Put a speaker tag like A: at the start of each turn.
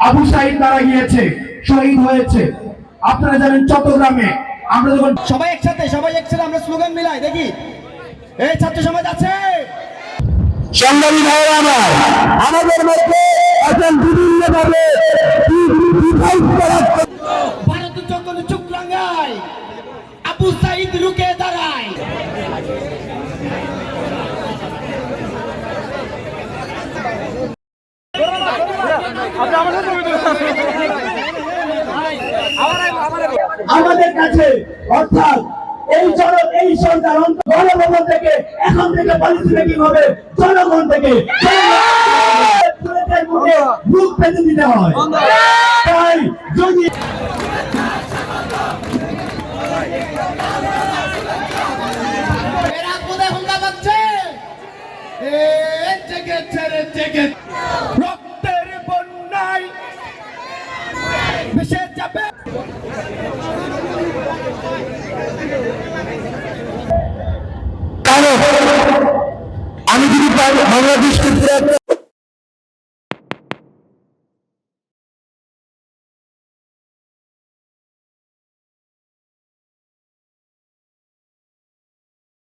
A: আবু সাঈদ মারা গিয়েছে, শহীদ হয়েছে। আপনারা জানেন চট্টগ্রামে আমরা যখন
B: সবাই একসাথে আমরা স্লোগান মিলাই দেখি। এই ছাত্র সমাজ আছে,
C: সংগ্রামী ভাইয়েরা আমার, আমাদের মধ্যে এখন বিভিন্ন ভাবে
B: ভারত যখন চোখ রাঙায় আবু সাঈদ রুকে দাঁড়ায়।
A: আমাদের কাছে অর্থাৎ এই সরকার গণভবন থেকে এখন থেকে পলিসি মেকিং হবে জনগণ থেকে, মুখ পেতে দিতে হয়। তাই যদি
B: রক্তের বন্যায় ভেসে যাবে।
C: আমি যদি বাংলাদেশকে